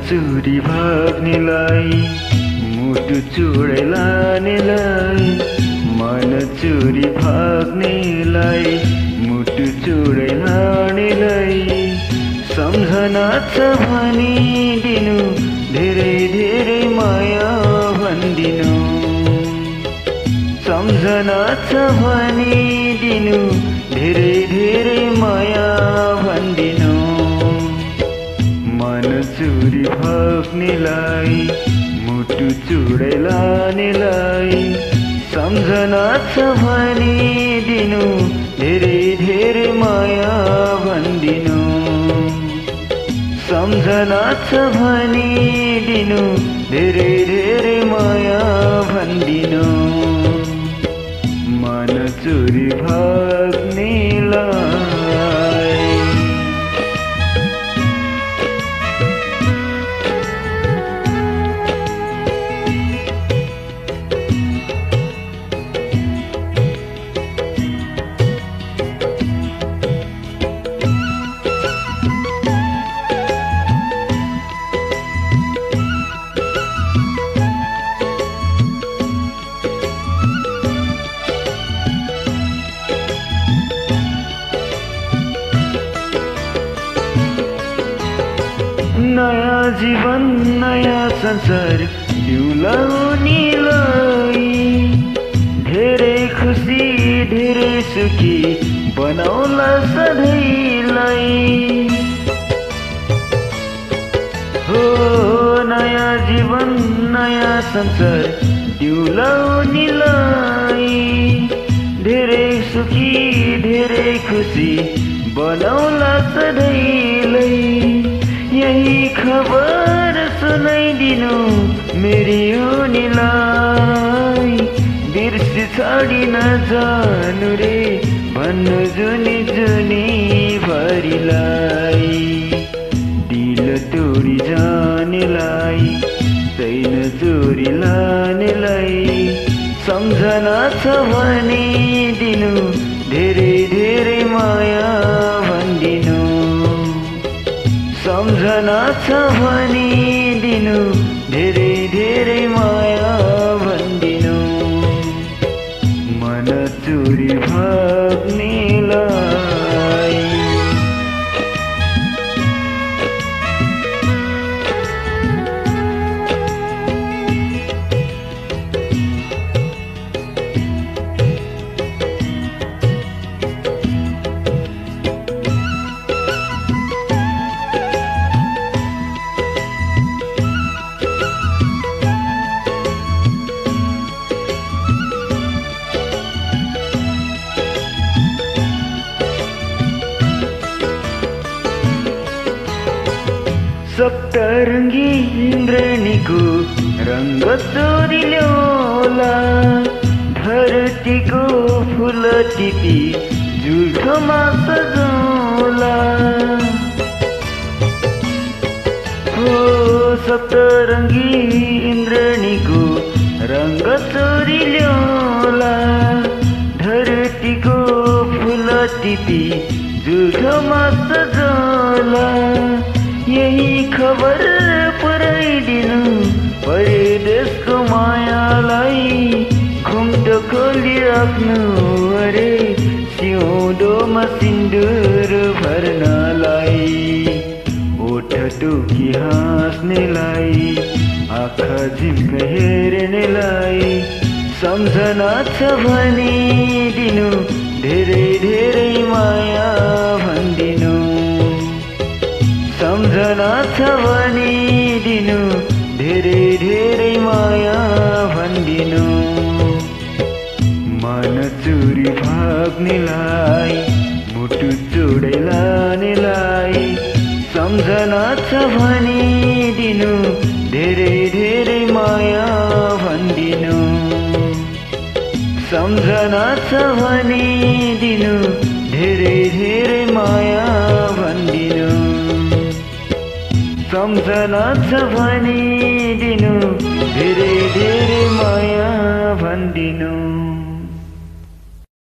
चोरी भाग्नेलाई मुटु चोरै लानेलाई मन चोरी भाग्नेलाई मुटु चोरै लानेलाई सम्झना छ भनिदिनु धेरै धेरै माया भन्दिनु सम्झना छ भनिदिनु धेरै धेरै माया भन्दिनु मन चोरी भाग्नेलाई मुटु चोरै लानेलाई सम्झना छ भनिदिनु धेरै धेरै माया भन्दिनु सम्झना छ भनिदिनु धेरै धेरै माया भन्दिनु मन चोरी भाग्नेलाई नयाँ जीवन नयाँ संसार दिउला उनीलाई धेरै खुसी धेरै सुखी बनाउला सधैँलाई हो नयाँ जीवन नयाँ संसार दिउला उनीलाई धेरै सुखी धेरै खुसी बनाउला सधैँलाई यही खबर सुनाइदिनु मेरी उनीलाई बिर्सी छाडी नजानु रे भन्नु जुनी जुनी भरिलाई दिल तोडी जानेलाई छैन चोरी लानेलाई सम्झना छ भनिदिनु धेरै धेरै माया भन्दिनु सम्झना छ भनिदिनु धेरै धेरै माया भन्दिनु मन चोरी भाग्नेलाई सप्तरङ्गी इन्द्रणीको रङ्ग चोरी ल्याउला धरतीको फुल टिपी जुठोमा सजाउला हो सप्तरङ्गी इन्द्रणीको रङ्ग चोरी ल्याउला धरतीको फुल टिपी जुठोमा सजाउला यही खबर पुर्याइदिनु परदेशको मायालाई घुम्टो खोलिराख्नु अरे सिउँदोमा सिन्दुर भर्नलाई ओठ टोकी हाँस्नेलाई आँखा झिम्क हेर्नेलाई सम्झना छ भनिदिनु धेरै धेरै माया भन्दिनु सम्झना छ भनिदिनु धेरै धेरै माया भन्दिनु मन चोरी भाग्नेलाई मुटु चोरै लानेलाई सम्झना छ भनिदिनु, धेरै धेरै माया भनिदिनु। सम्झना छ भनिदिनु, धेरै धेरै माया भनिदिनु। सम्झना छ भनिदिनु, धेरै धेरै माया भनिदिनु।